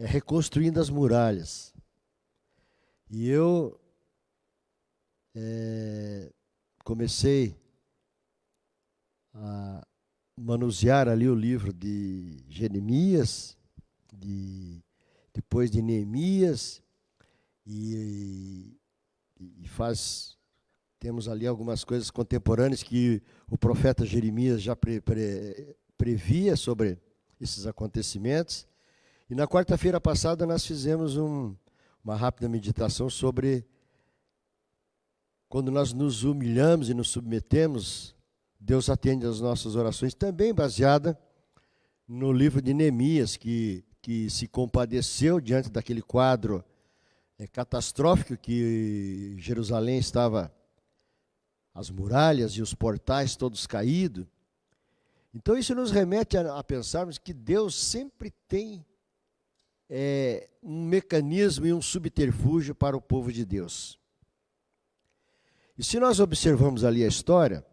reconstruindo as muralhas. E eu comecei a manusear ali o livro de Jeremias, depois de Neemias, e temos ali algumas coisas contemporâneas que o profeta Jeremias já previa sobre esses acontecimentos. E na quarta-feira passada nós fizemos uma rápida meditação sobre quando nós nos humilhamos e nos submetemos, Deus atende às nossas orações, também baseada no livro de Neemias, que se compadeceu diante daquele quadro catastrófico que Jerusalém estava, as muralhas e os portais todos caídos. Então isso nos remete a pensarmos que Deus sempre tem um mecanismo e um subterfúgio para o povo de Deus. E se nós observamos ali a história,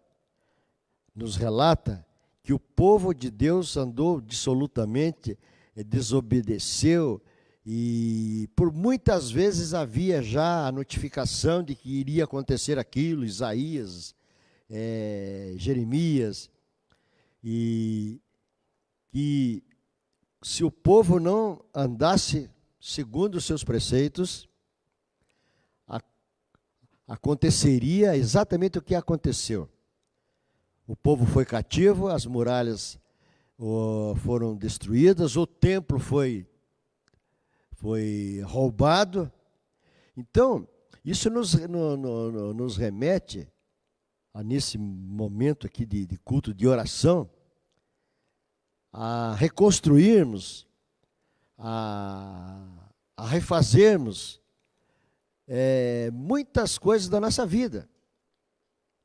nos relata que o povo de Deus andou dissolutamente, desobedeceu, e por muitas vezes havia já a notificação de que iria acontecer aquilo, Isaías, Jeremias, e que se o povo não andasse segundo os seus preceitos, aconteceria exatamente o que aconteceu. O povo foi cativo, as muralhas foram destruídas, o templo foi roubado. Então, isso nos remete, nesse momento aqui de culto, de oração, a reconstruirmos, a refazermos muitas coisas da nossa vida.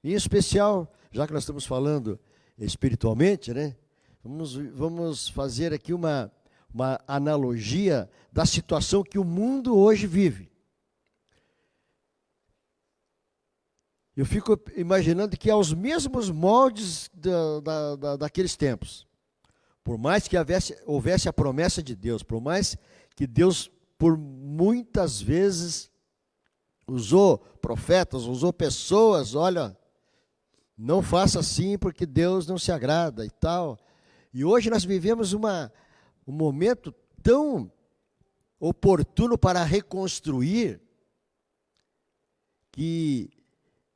Em especial, já que nós estamos falando espiritualmente, né? Vamos fazer aqui uma analogia da situação que o mundo hoje vive. Eu fico imaginando que aos mesmos moldes daqueles tempos, por mais que houvesse a promessa de Deus, por mais que Deus, por muitas vezes, usou profetas, usou pessoas, olha, não faça assim porque Deus não se agrada e tal. E hoje nós vivemos um momento tão oportuno para reconstruir, que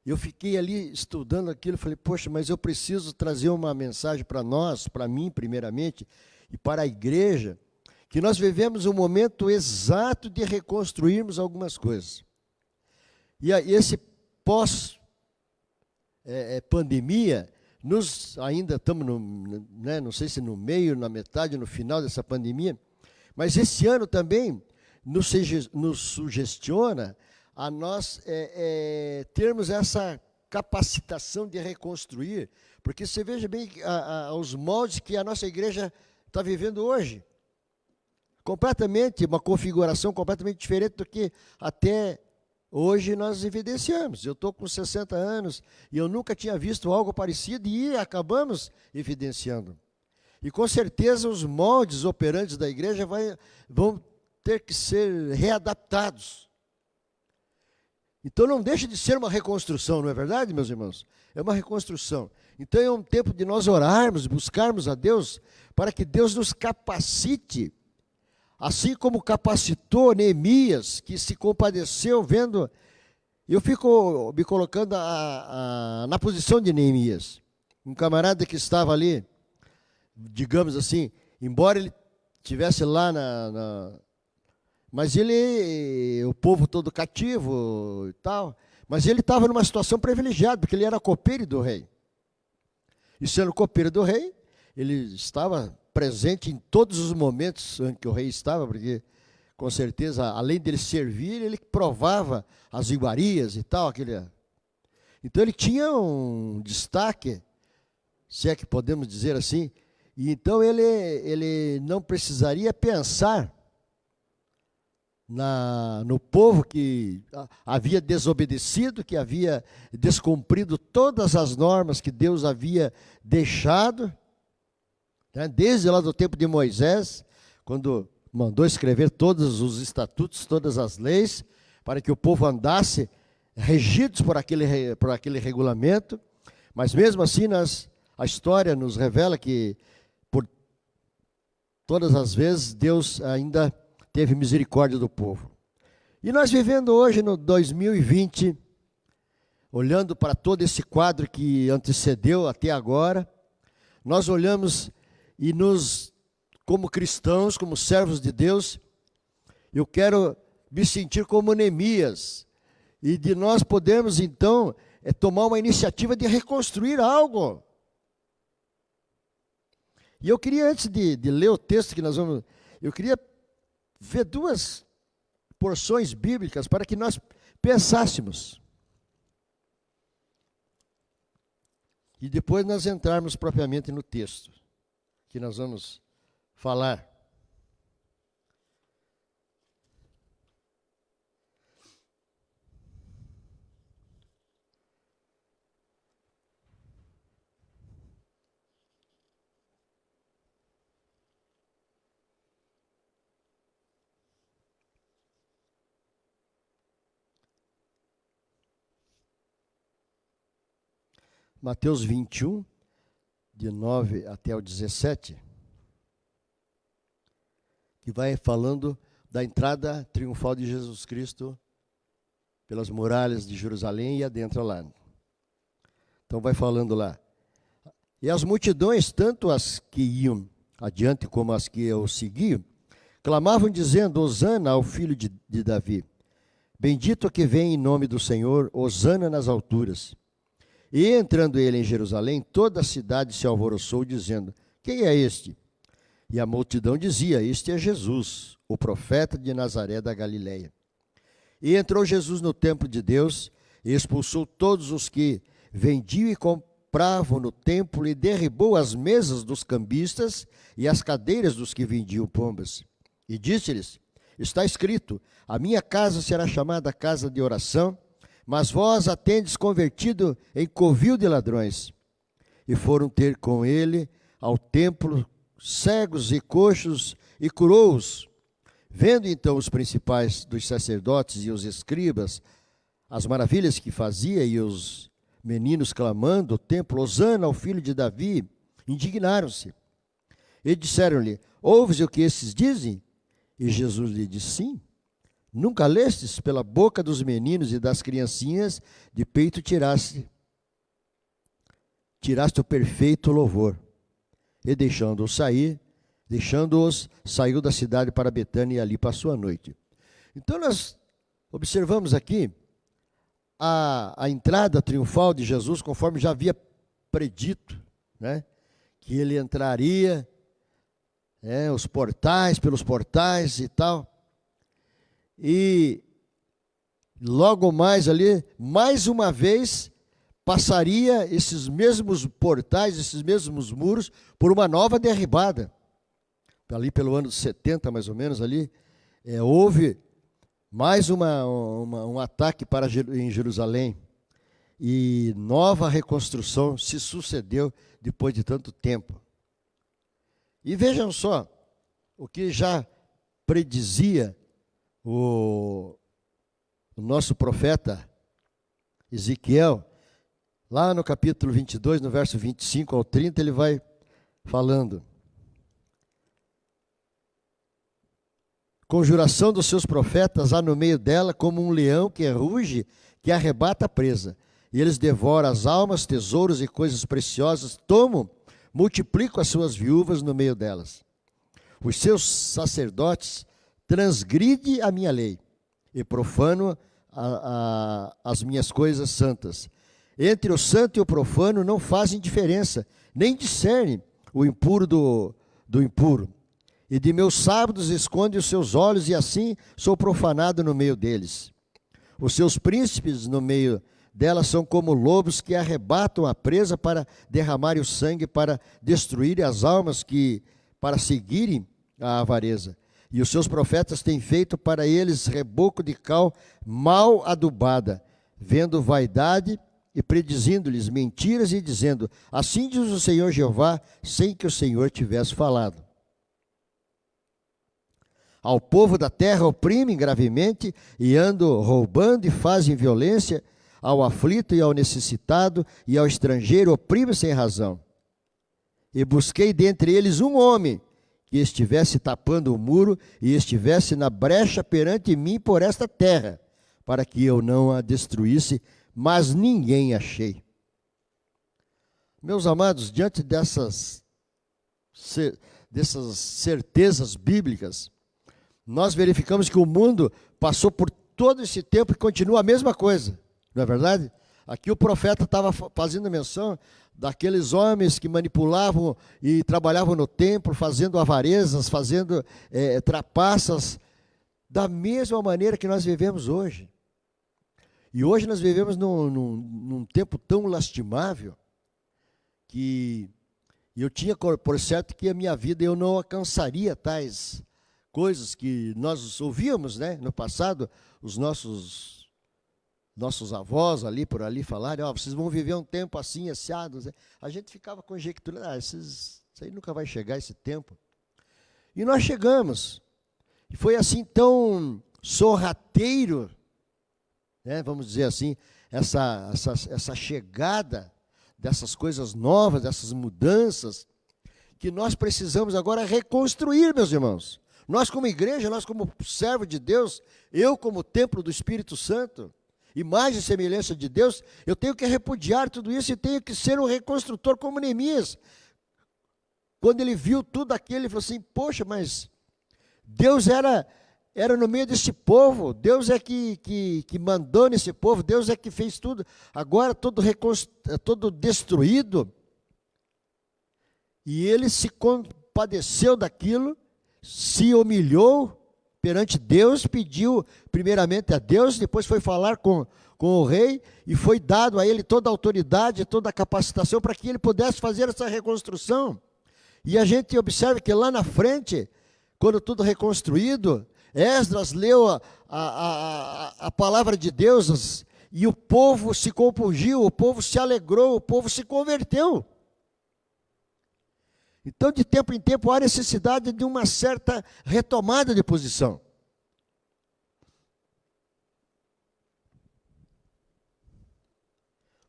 eu fiquei ali estudando aquilo, falei, poxa, mas eu preciso trazer uma mensagem para nós, para mim primeiramente, e para a igreja, que nós vivemos um momento exato de reconstruirmos algumas coisas. E esse pós-pandemia, ainda estamos, não sei se no meio, na metade, no final dessa pandemia, mas esse ano também nos sugestiona a nós termos essa capacitação de reconstruir, porque você veja bem os moldes que a nossa igreja está vivendo hoje. Completamente, uma configuração completamente diferente do que até hoje nós evidenciamos. Eu estou com 60 anos e eu nunca tinha visto algo parecido e acabamos evidenciando. E com certeza os moldes operantes da igreja vão ter que ser readaptados. Então não deixa de ser uma reconstrução, não é verdade, meus irmãos? É uma reconstrução. Então é um tempo de nós orarmos, buscarmos a Deus, para que Deus nos capacite, assim como capacitou Neemias, que se compadeceu vendo. Eu fico me colocando na posição de Neemias, um camarada que estava ali, digamos assim, embora ele estivesse lá mas o povo todo cativo e tal, mas ele estava numa situação privilegiada, porque ele era copeiro do rei. E sendo copeiro do rei, ele estava presente em todos os momentos em que o rei estava, porque, com certeza, além dele servir, ele provava as iguarias e tal. Então ele tinha um destaque, se é que podemos dizer assim, e então ele não precisaria pensar no povo que havia desobedecido, que havia descumprido todas as normas que Deus havia deixado, né? Desde lá do tempo de Moisés, quando mandou escrever todos os estatutos, todas as leis, para que o povo andasse regidos por aquele regulamento, mas mesmo assim a história nos revela que, por todas as vezes, Deus ainda teve misericórdia do povo. E nós vivendo hoje no 2020, olhando para todo esse quadro que antecedeu até agora, nós olhamos e como cristãos, como servos de Deus, eu quero me sentir como Neemias, e de nós podemos então tomar uma iniciativa de reconstruir algo. E eu queria, antes de ler o texto que nós vamos, eu queria ver duas porções bíblicas para que nós pensássemos. E depois nós entrarmos propriamente no texto que nós vamos falar. Mateus 21, de 9 até o 17, que vai falando da entrada triunfal de Jesus Cristo pelas muralhas de Jerusalém e adentra lá. Então vai falando lá. E as multidões, tanto as que iam adiante como as que o seguiam, clamavam dizendo: Hosana ao filho de Davi. Bendito que vem em nome do Senhor, hosana nas alturas. E entrando ele em Jerusalém, toda a cidade se alvoroçou, dizendo: Quem é este? E a multidão dizia: Este é Jesus, o profeta de Nazaré da Galileia. E entrou Jesus no templo de Deus, e expulsou todos os que vendiam e compravam no templo, e derribou as mesas dos cambistas e as cadeiras dos que vendiam pombas. E disse-lhes: Está escrito: A minha casa será chamada casa de oração, mas vós a tendes convertido em covil de ladrões. E foram ter com ele ao templo cegos e coxos, e curou-os. Vendo então os principais dos sacerdotes e os escribas as maravilhas que fazia, e os meninos clamando o templo: Hosana ao filho de Davi, indignaram-se. E disseram-lhe: Ouves o que esses dizem? E Jesus lhe disse: Sim. Nunca lestes pela boca dos meninos e das criancinhas de peito tiraste o perfeito louvor. E deixando-os, saiu da cidade para Betânia, e ali passou a noite. Então nós observamos aqui a entrada triunfal de Jesus, conforme já havia predito, né? Que ele entraria pelos portais e tal. E logo mais ali, mais uma vez, passaria esses mesmos portais, esses mesmos muros, por uma nova derribada. Ali pelo ano 70, mais ou menos, ali, houve mais um ataque em Jerusalém. E nova reconstrução se sucedeu depois de tanto tempo. E vejam só, o que já predizia o nosso profeta Ezequiel, lá no capítulo 22, no verso 25 ao 30, ele vai falando: Conjuração dos seus profetas há no meio dela, como um leão que ruge, que arrebata a presa. E eles devoram as almas, tesouros e coisas preciosas, tomam, multiplicam as suas viúvas no meio delas. Os seus sacerdotes transgride a minha lei e profano as minhas coisas santas. Entre o santo e o profano não fazem diferença, nem discernem o impuro do impuro. E de meus sábados esconde os seus olhos, e assim sou profanado no meio deles. Os seus príncipes no meio delas são como lobos que arrebatam a presa para derramarem o sangue, para destruírem as almas para seguirem a avareza. E os seus profetas têm feito para eles reboco de cal mal adubada, vendo vaidade e predizindo-lhes mentiras e dizendo: Assim diz o Senhor Jeová, sem que o Senhor tivesse falado. Ao povo da terra oprimem gravemente, e andam roubando e fazem violência, ao aflito e ao necessitado, e ao estrangeiro oprime sem razão. E busquei dentre eles um homem, que estivesse tapando o muro, e estivesse na brecha perante mim por esta terra, para que eu não a destruísse, mas ninguém achei. Meus amados, diante dessas certezas bíblicas, nós verificamos que o mundo passou por todo esse tempo e continua a mesma coisa, não é verdade? Aqui o profeta estava fazendo menção daqueles homens que manipulavam e trabalhavam no templo, fazendo avarezas, fazendo trapaças, da mesma maneira que nós vivemos hoje. E hoje nós vivemos num tempo tão lastimável, que eu tinha por certo que a minha vida eu não alcançaria tais coisas que nós ouvíamos, né, no passado, os nossos avós ali por ali falarem, vocês vão viver um tempo assim, assados. A gente ficava conjecturando, isso aí nunca vai chegar esse tempo. E nós chegamos. E foi assim tão sorrateiro, né, vamos dizer assim, essa chegada dessas coisas novas, dessas mudanças, que nós precisamos agora reconstruir, meus irmãos. Nós como igreja, nós como servo de Deus, eu como templo do Espírito Santo, imagem e semelhança de Deus, eu tenho que repudiar tudo isso e tenho que ser um reconstrutor como Neemias. Quando ele viu tudo aquilo, ele falou assim, poxa, mas Deus era no meio desse povo, Deus é que mandou nesse povo, Deus é que fez tudo, agora todo destruído. E ele se compadeceu daquilo, se humilhou perante Deus, pediu primeiramente a Deus, depois foi falar com o rei, e foi dado a ele toda a autoridade, toda a capacitação para que ele pudesse fazer essa reconstrução. E a gente observa que lá na frente, quando tudo reconstruído, Esdras leu a palavra de Deus, e o povo se compungiu, o povo se alegrou, o povo se converteu. Então, de tempo em tempo, há necessidade de uma certa retomada de posição.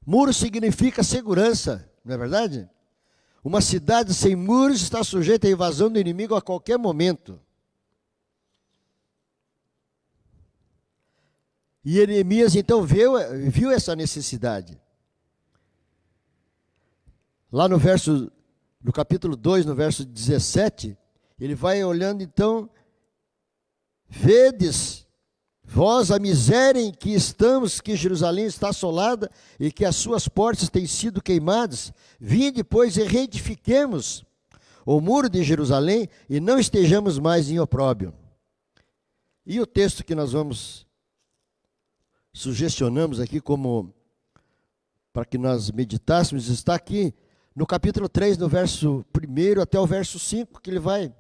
Muro significa segurança, não é verdade? Uma cidade sem muros está sujeita à invasão do inimigo a qualquer momento. E Neemias, então, viu essa necessidade. Lá no capítulo 2, no verso 17, ele vai olhando, então, vedes, vós a miséria em que estamos, que Jerusalém está assolada e que as suas portas têm sido queimadas, vinde, pois, e reedifiquemos o muro de Jerusalém e não estejamos mais em opróbrio. E o texto que nós sugestionamos aqui como para que nós meditássemos, está aqui no capítulo 3, no verso 1 até o verso 5, que ele vai.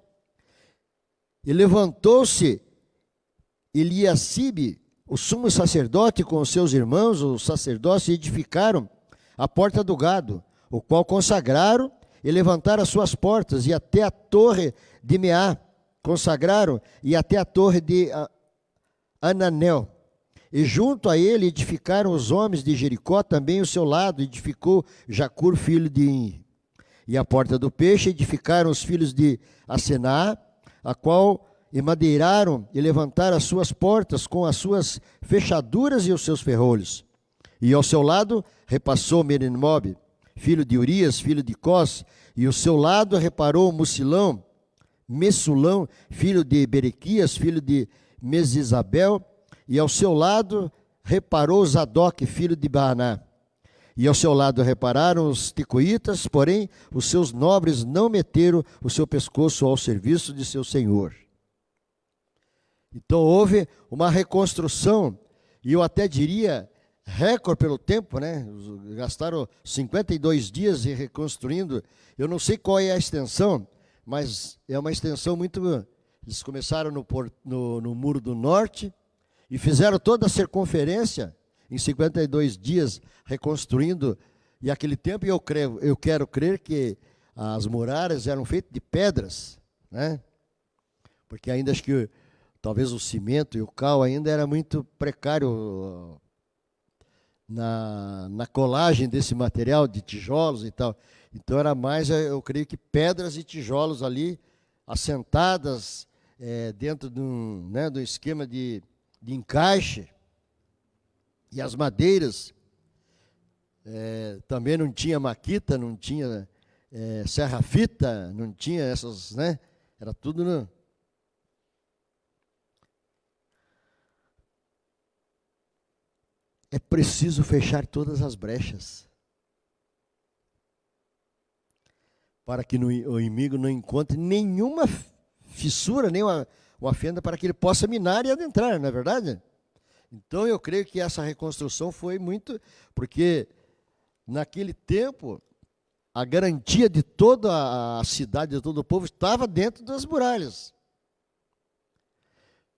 E levantou-se Eliacibe, o sumo sacerdote, com os seus irmãos, os sacerdotes, e edificaram a porta do gado, o qual consagraram e levantaram as suas portas, e até a torre de Meá consagraram, e até a torre de Ananel. E junto a ele edificaram os homens de Jericó, também o seu lado edificou Jacur, filho de In. E a porta do peixe edificaram os filhos de Asená, a qual emadeiraram e levantaram as suas portas com as suas fechaduras e os seus ferrolhos. E ao seu lado repassou Meremob, filho de Urias, filho de Cós, e ao seu lado reparou Messulão, filho de Berequias, filho de Mesisabel, e ao seu lado reparou Zadok, filho de Baaná. E ao seu lado repararam os tecoitas, porém os seus nobres não meteram o seu pescoço ao serviço de seu senhor. Então houve uma reconstrução, e eu até diria recorde pelo tempo, né? Gastaram 52 dias reconstruindo. Eu não sei qual é a extensão, mas é uma extensão muito... Eles começaram no Muro do Norte, e fizeram toda a circunferência em 52 dias, reconstruindo. E aquele tempo eu quero crer que as muralhas eram feitas de pedras, né? Porque ainda acho que talvez o cimento e o cal ainda era muito precário na colagem desse material de tijolos e tal. Então era mais, eu creio que pedras e tijolos ali assentadas dentro de um esquema de encaixe. E as madeiras também não tinha maquita, não tinha serra-fita, não tinha essas, né? Era tudo É preciso fechar todas as brechas para que o inimigo não encontre nenhuma fissura, nem uma fenda para que ele possa minar e adentrar, não é verdade? Então eu creio que essa reconstrução foi muito, porque naquele tempo a garantia de toda a cidade, de todo o povo, estava dentro das muralhas.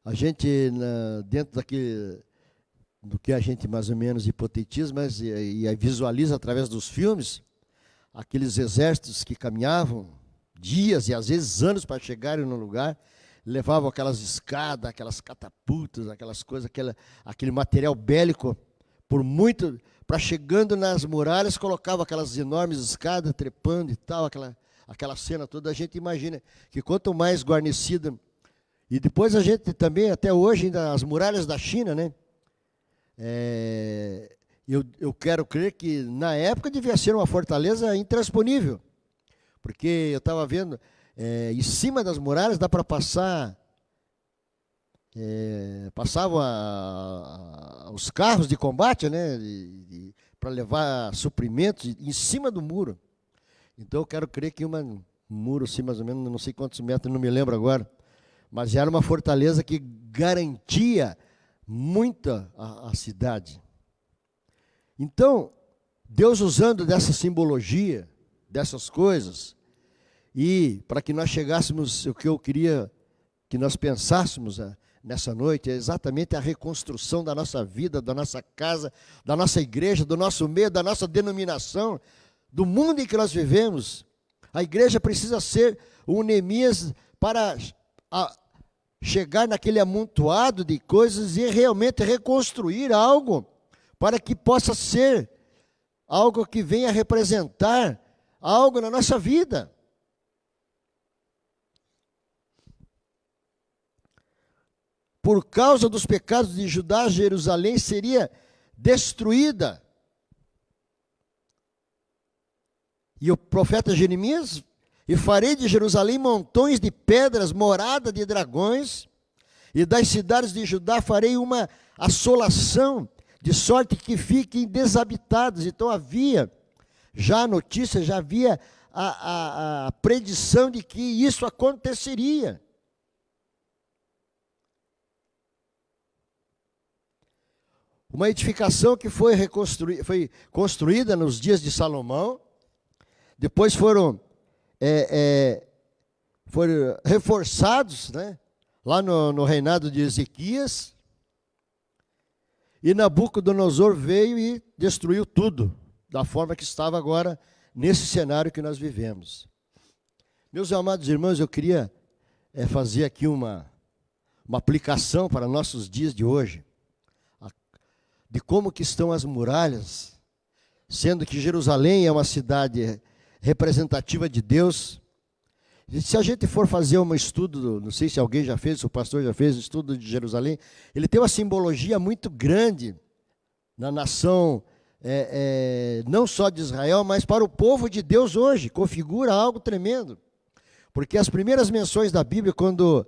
A gente, dentro do que a gente mais ou menos hipotetiza, mas e visualiza através dos filmes, aqueles exércitos que caminhavam dias e às vezes anos para chegarem no lugar, levavam aquelas escadas, aquelas catapultas, aquelas coisas, aquele material bélico, para chegando nas muralhas, colocavam aquelas enormes escadas, trepando e tal, aquela cena toda. A gente imagina que quanto mais guarnecida, e depois a gente também, até hoje, ainda as muralhas da China, né? Eu quero crer que na época devia ser uma fortaleza intransponível, porque eu estava vendo, em cima das muralhas dá para passar, passavam os carros de combate, né, para levar suprimentos em cima do muro. Então eu quero crer que um muro assim, mais ou menos, não sei quantos metros, não me lembro agora, mas era uma fortaleza que garantia muita a cidade. Então, Deus usando dessa simbologia, dessas coisas, e para que nós chegássemos, o que eu queria que nós pensássemos nessa noite, é exatamente a reconstrução da nossa vida, da nossa casa, da nossa igreja, do nosso meio, da nossa denominação, do mundo em que nós vivemos. A igreja precisa ser um Neemias para chegar naquele amontoado de coisas e realmente reconstruir algo para que possa ser algo que venha representar algo na nossa vida. Por causa dos pecados de Judá, Jerusalém seria destruída. E o profeta Jeremias: e farei de Jerusalém montões de pedras, morada de dragões, e das cidades de Judá farei uma assolação, de sorte que fiquem desabitadas. Então havia já a notícia, já havia a predição de que isso aconteceria. Uma edificação que foi construída nos dias de Salomão, depois foram reforçados, né, lá no reinado de Ezequias, e Nabucodonosor veio e destruiu tudo, da forma que estava agora, nesse cenário que nós vivemos. Meus amados irmãos, eu queria fazer aqui uma aplicação para nossos dias de hoje, de como que estão as muralhas, sendo que Jerusalém é uma cidade representativa de Deus. E se a gente for fazer um estudo, não sei se alguém já fez, se o pastor já fez, um estudo de Jerusalém, ele tem uma simbologia muito grande na nação, não só de Israel, mas para o povo de Deus hoje, configura algo tremendo. Porque as primeiras menções da Bíblia, quando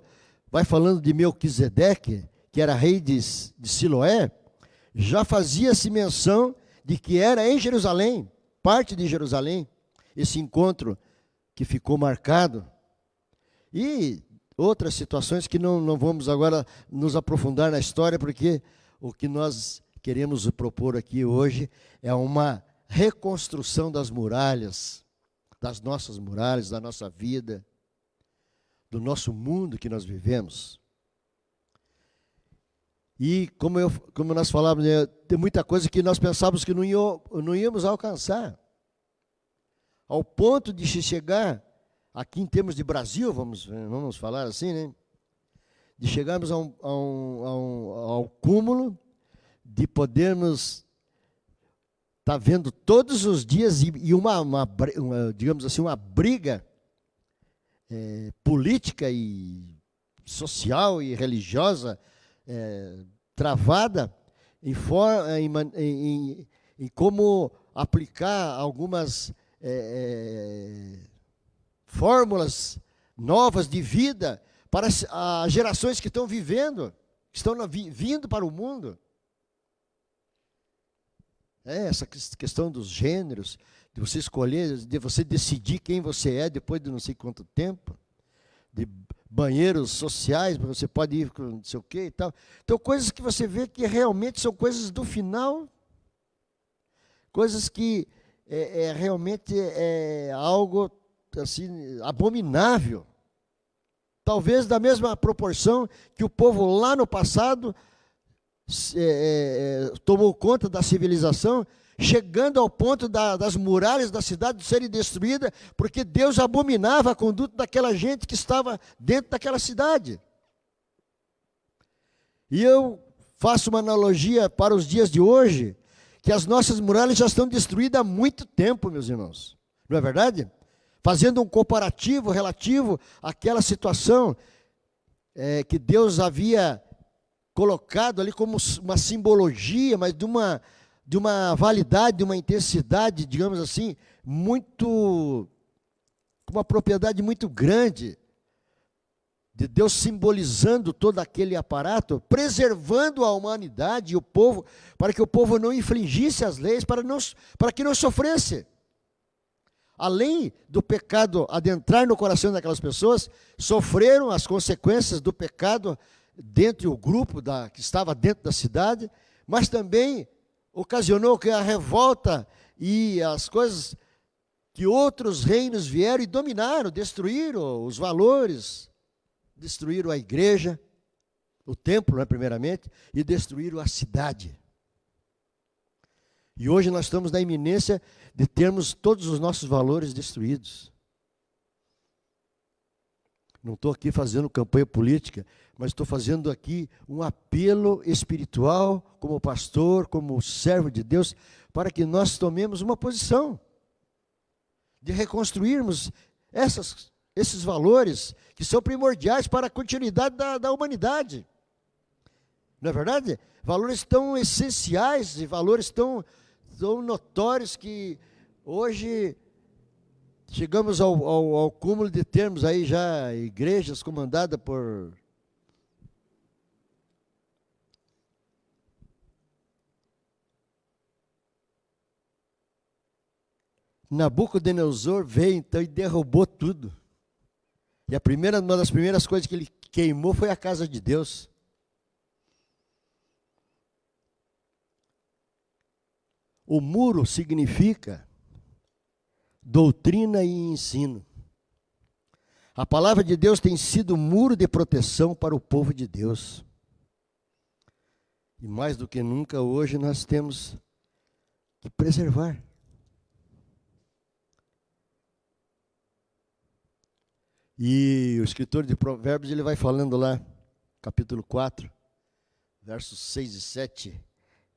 vai falando de Melquisedeque, que era rei de Siloé, já fazia-se menção de que era em Jerusalém, parte de Jerusalém, esse encontro que ficou marcado. E outras situações que não vamos agora nos aprofundar na história, porque o que nós queremos propor aqui hoje é uma reconstrução das muralhas, das nossas muralhas, da nossa vida, do nosso mundo que nós vivemos. E como nós falávamos, tem muita coisa que nós pensávamos que não íamos alcançar. Ao ponto de se chegar, aqui em termos de Brasil, vamos falar assim, né? de chegarmos ao cúmulo de podermos estar vendo todos os dias digamos assim, uma briga política e social e religiosa travada em como aplicar algumas fórmulas novas de vida para as gerações que estão vivendo, que estão vindo para o mundo. Essa questão dos gêneros, de você escolher, de você decidir quem você é depois de não sei quanto tempo, de banheiros sociais, você pode ir com não sei o quê e tal. Então, coisas que você vê que realmente são coisas do final, coisas que realmente é algo assim, abominável. Talvez da mesma proporção que o povo lá no passado tomou conta da civilização, chegando ao ponto das muralhas da cidade serem destruídas, porque Deus abominava a conduta daquela gente que estava dentro daquela cidade. E eu faço uma analogia para os dias de hoje, que as nossas muralhas já estão destruídas há muito tempo, meus irmãos. Não é verdade? Fazendo um comparativo relativo àquela situação que Deus havia colocado ali como uma simbologia, mas de uma validade, de uma intensidade, digamos assim, com uma propriedade muito grande, de Deus simbolizando todo aquele aparato, preservando a humanidade e o povo, para que o povo não infringisse as leis, para que não sofresse. Além do pecado adentrar no coração daquelas pessoas, sofreram as consequências do pecado dentro do grupo que estava dentro da cidade, mas também ocasionou que a revolta e as coisas que outros reinos vieram e dominaram, destruíram os valores, destruíram a igreja, o templo, né, primeiramente, e destruíram a cidade. E hoje nós estamos na iminência de termos todos os nossos valores destruídos. Não estou aqui fazendo campanha política, mas estou fazendo aqui um apelo espiritual, como pastor, como servo de Deus, para que nós tomemos uma posição de reconstruirmos esses valores que são primordiais para a continuidade da humanidade. Não é verdade? Valores tão essenciais e valores tão notórios que hoje chegamos ao cúmulo de termos aí já igrejas comandadas por Nabucodonosor. Veio então e derrubou tudo. E uma das primeiras coisas que ele queimou foi a casa de Deus. O muro significa doutrina e ensino. A palavra de Deus tem sido muro de proteção para o povo de Deus. E mais do que nunca hoje nós temos que preservar. E o escritor de Provérbios, ele vai falando lá, capítulo 4, versos 6 e 7.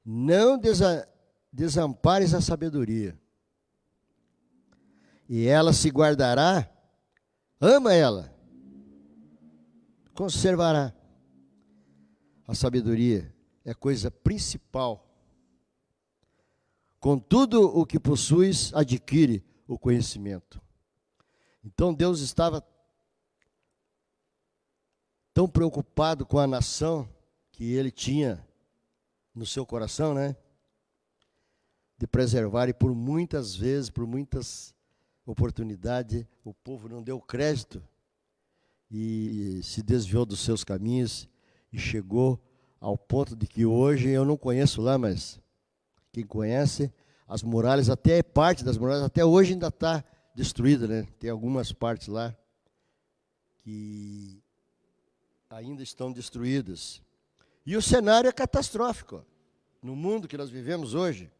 Não desampares a sabedoria, e ela se guardará, ama ela, conservará. A sabedoria é coisa principal. Com tudo o que possuis, adquire o conhecimento. Então Deus estava tão preocupado com a nação que ele tinha no seu coração, né? De preservar, e por muitas vezes, por muitas oportunidades, o povo não deu crédito e se desviou dos seus caminhos e chegou ao ponto de que hoje, eu não conheço lá, mas quem conhece, as muralhas, até parte das muralhas, até hoje ainda está destruída, né? Tem algumas partes lá que ainda estão destruídas. E o cenário é catastrófico no mundo que nós vivemos hoje.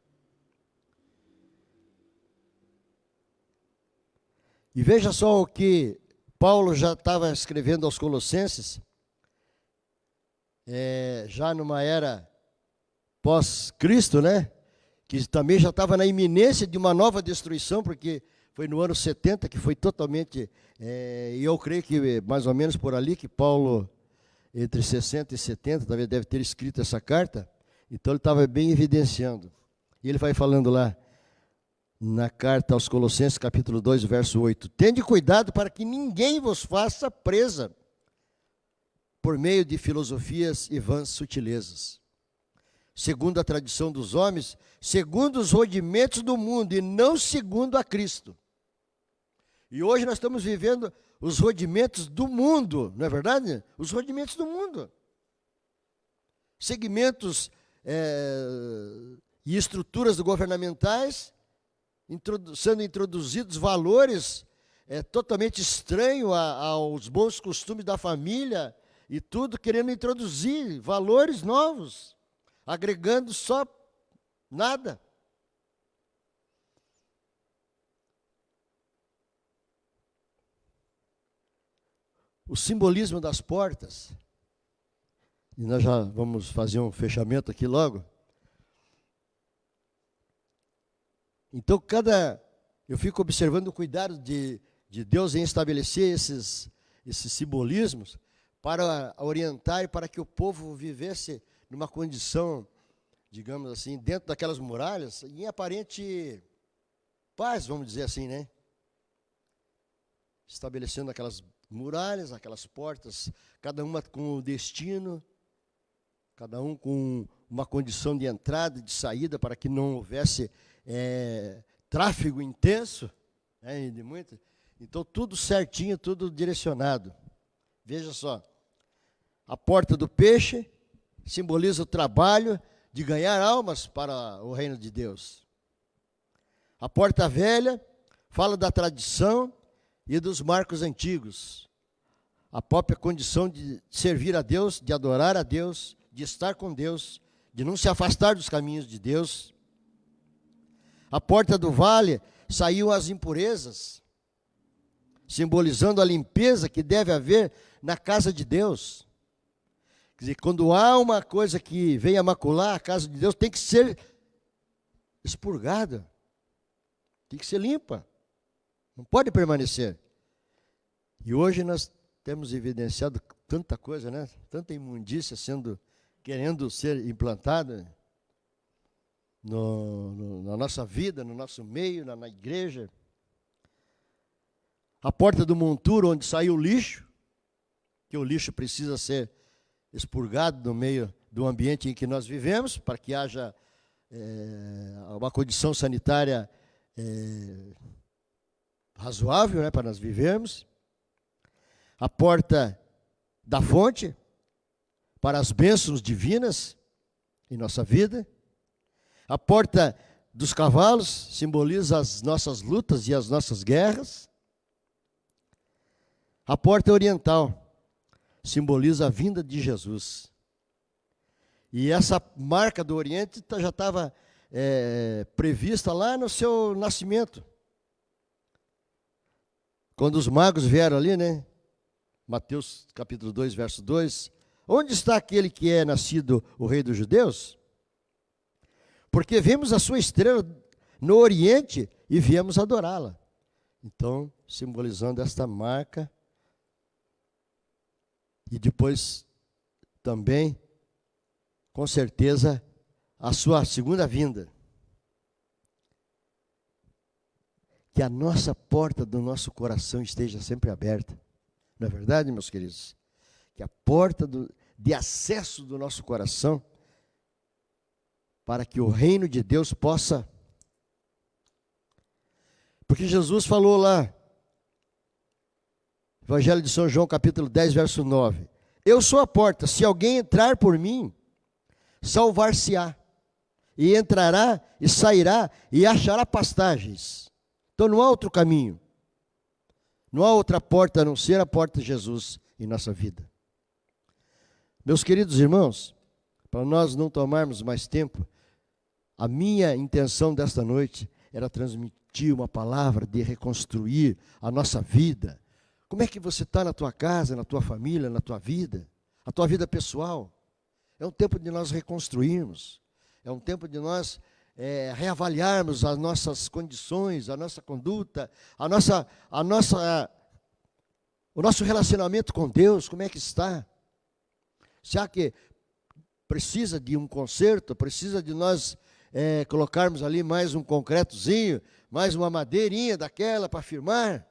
E veja só o que Paulo já estava escrevendo aos Colossenses, já numa era pós-Cristo, né? Que também já estava na iminência de uma nova destruição, porque foi no ano 70 que foi totalmente, e eu creio que mais ou menos por ali que Paulo, entre 60 e 70, talvez deve ter escrito essa carta, então ele estava bem evidenciando. E ele vai falando lá, na carta aos Colossenses, capítulo 2, verso 8, tende cuidado para que ninguém vos faça presa por meio de filosofias e vãs sutilezas, segundo a tradição dos homens, segundo os rudimentos do mundo, e não segundo a Cristo. E hoje nós estamos vivendo os rudimentos do mundo, não é verdade? Os rudimentos do mundo. Segmentos e estruturas governamentais, sendo introduzidos valores totalmente estranhos aos bons costumes da família, e tudo querendo introduzir valores novos, agregando só nada. O simbolismo das portas, e nós já vamos fazer um fechamento aqui logo. Então, eu fico observando o cuidado de Deus em estabelecer esses simbolismos para orientar e para que o povo vivesse numa condição, digamos assim, dentro daquelas muralhas, em aparente paz, vamos dizer assim, né? Estabelecendo aquelas muralhas, aquelas portas, cada uma com o destino, cada um com uma condição de entrada e de saída, para que não houvesse tráfego intenso, de muito. Então, tudo certinho, tudo direcionado. Veja só, a porta do peixe simboliza o trabalho de ganhar almas para o reino de Deus. A porta velha fala da tradição e dos marcos antigos, a própria condição de servir a Deus, de adorar a Deus, de estar com Deus, de não se afastar dos caminhos de Deus. A porta do vale saíam as impurezas, simbolizando a limpeza que deve haver na casa de Deus. Quer dizer, quando há uma coisa que venha macular a casa de Deus, tem que ser expurgada, tem que ser limpa, não pode permanecer. E hoje nós temos evidenciado tanta coisa, né? Tanta imundícia querendo ser implantada na nossa vida, no nosso meio, na igreja. A porta do monturo, onde sai o lixo, que o lixo precisa ser expurgado no meio do ambiente em que nós vivemos, para que haja uma condição sanitária razoável, né, para nós vivermos. A porta da fonte, para as bênçãos divinas em nossa vida. A porta dos cavalos simboliza as nossas lutas e as nossas guerras. A porta oriental simboliza a vinda de Jesus. E essa marca do Oriente já estava prevista lá no seu nascimento. Quando os magos vieram ali, né? Mateus capítulo 2, verso 2. Onde está aquele que é nascido o rei dos judeus? Porque vimos a sua estrela no Oriente e viemos adorá-la. Então, simbolizando esta marca. E depois também, com certeza, a sua segunda vinda. Que a nossa porta do nosso coração esteja sempre aberta. Não é verdade, meus queridos? Que a porta de acesso do nosso coração, para que o reino de Deus possa... Porque Jesus falou lá, Evangelho de São João, capítulo 10, verso 9. Eu sou a porta, se alguém entrar por mim, salvar-se-á. E entrará e sairá e achará pastagens. Então não há outro caminho. Não há outra porta a não ser a porta de Jesus em nossa vida. Meus queridos irmãos, para nós não tomarmos mais tempo, a minha intenção desta noite era transmitir uma palavra de reconstruir a nossa vida. Como é que você está na tua casa, na tua família, na tua vida? A tua vida pessoal. É um tempo de nós reconstruirmos. É um tempo de nós reavaliarmos as nossas condições, a nossa conduta, o nosso relacionamento com Deus, como é que está? Será que precisa de um conserto? Precisa de nós colocarmos ali mais um concretozinho, mais uma madeirinha daquela para firmar?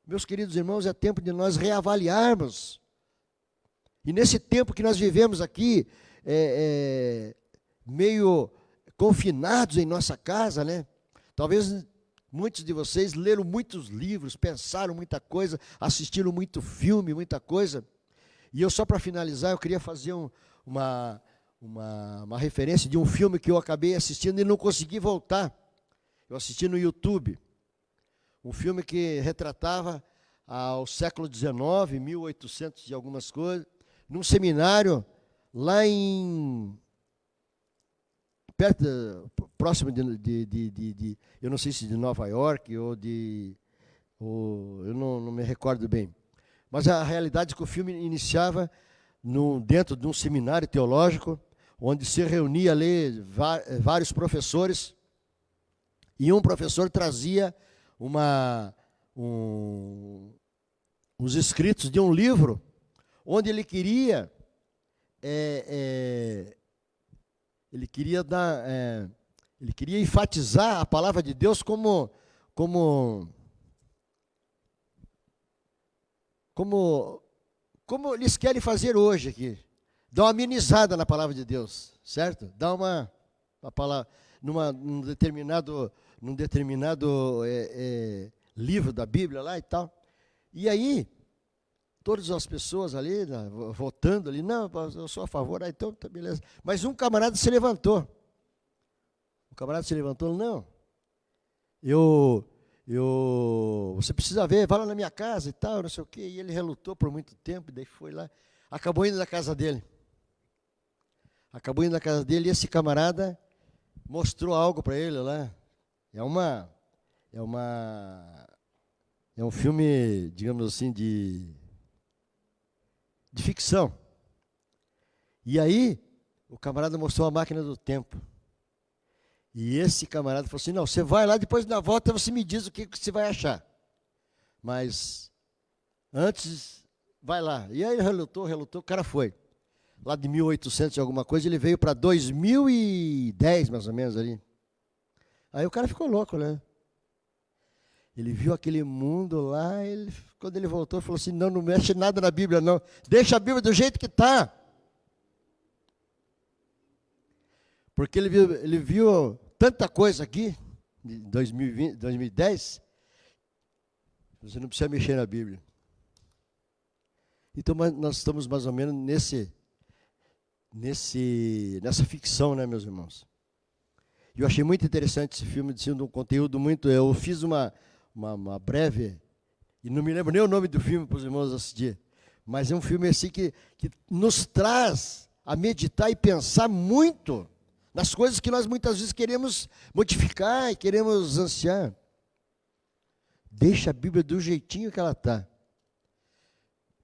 Meus queridos irmãos, é tempo de nós reavaliarmos. E nesse tempo que nós vivemos aqui, meio confinados em nossa casa, né? Talvez muitos de vocês leram muitos livros, pensaram muita coisa, assistiram muito filme, muita coisa. E eu, só para finalizar, eu queria fazer uma referência de um filme que eu acabei assistindo e não consegui voltar. Eu assisti no YouTube. Um filme que retratava ao século XIX, 1800 e algumas coisas, num seminário lá próximo eu não sei se de Nova York ou eu não me recordo bem. Mas a realidade é que o filme iniciava dentro de um seminário teológico, onde se reunia ali vários professores, e um professor trazia os escritos de um livro, onde ele queria enfatizar a palavra de Deus como eles querem fazer hoje aqui. Dá uma amenizada na palavra de Deus, certo? Dá uma palavra num determinado livro da Bíblia lá e tal. E aí, todas as pessoas ali, votando ali, não, eu sou a favor, então tá beleza. Mas um camarada se levantou. Não. Você precisa ver, vai lá na minha casa e tal, não sei o quê. E ele relutou por muito tempo, daí foi lá, acabou indo na casa dele. E esse camarada mostrou algo para ele lá. É um filme, digamos assim, de ficção. E aí, o camarada mostrou a máquina do tempo. E esse camarada falou assim, não, você vai lá, depois na volta você me diz o que você vai achar. Mas, antes, vai lá. E aí relutou, o cara foi. Lá de 1800 e alguma coisa, ele veio para 2010, mais ou menos, ali. Aí o cara ficou louco, né? Ele viu aquele mundo lá, quando ele voltou, falou assim, não mexe nada na Bíblia, não. Deixa a Bíblia do jeito que está. Porque ele viu tanta coisa aqui, em 2010, você não precisa mexer na Bíblia. Então, nós estamos mais ou menos nessa ficção, né, meus irmãos? E eu achei muito interessante esse filme, sendo um conteúdo muito... Eu fiz uma breve, e não me lembro nem o nome do filme para os irmãos assistir, mas é um filme assim que nos traz a meditar e pensar muito nas coisas que nós muitas vezes queremos modificar e queremos ansiar. Deixa a Bíblia do jeitinho que ela está.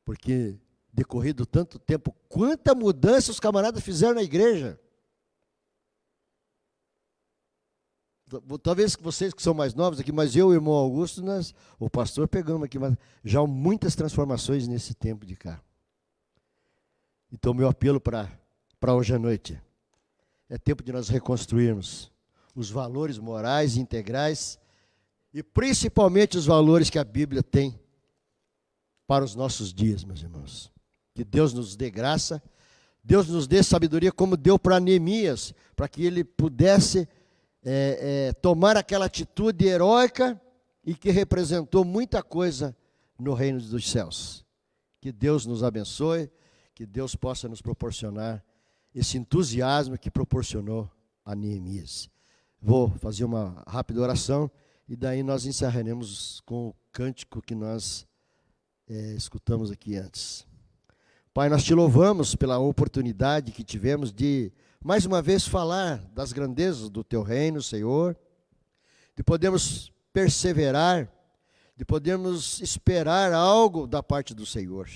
Porque, decorrido tanto tempo, quanta mudança os camaradas fizeram na igreja. Talvez vocês que são mais novos aqui, mas eu e o irmão Augusto, o pastor pegamos aqui, mas já há muitas transformações nesse tempo de cá. Então, meu apelo para hoje à noite, é tempo de nós reconstruirmos os valores morais e integrais e principalmente os valores que a Bíblia tem para os nossos dias, meus irmãos. Que Deus nos dê graça, Deus nos dê sabedoria como deu para Neemias, para que ele pudesse tomar aquela atitude heróica e que representou muita coisa no reino dos céus. Que Deus nos abençoe, que Deus possa nos proporcionar esse entusiasmo que proporcionou a Neemias. Vou fazer uma rápida oração e daí nós encerraremos com o cântico que nós escutamos aqui antes. Pai, nós te louvamos pela oportunidade que tivemos de, mais uma vez, falar das grandezas do teu reino, Senhor, de podermos perseverar, de podermos esperar algo da parte do Senhor.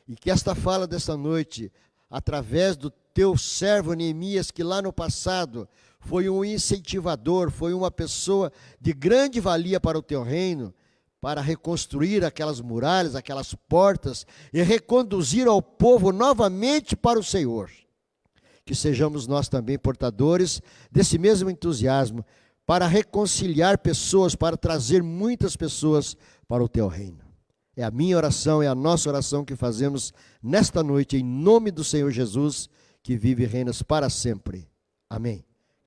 E que esta fala desta noite, através do teu servo Neemias, que lá no passado foi um incentivador, foi uma pessoa de grande valia para o teu reino, para reconstruir aquelas muralhas, aquelas portas e reconduzir ao povo novamente para o Senhor. Que sejamos nós também portadores desse mesmo entusiasmo para reconciliar pessoas, para trazer muitas pessoas para o teu reino. É a minha oração, é a nossa oração que fazemos nesta noite, em nome do Senhor Jesus, que vive e reina para sempre. Amém.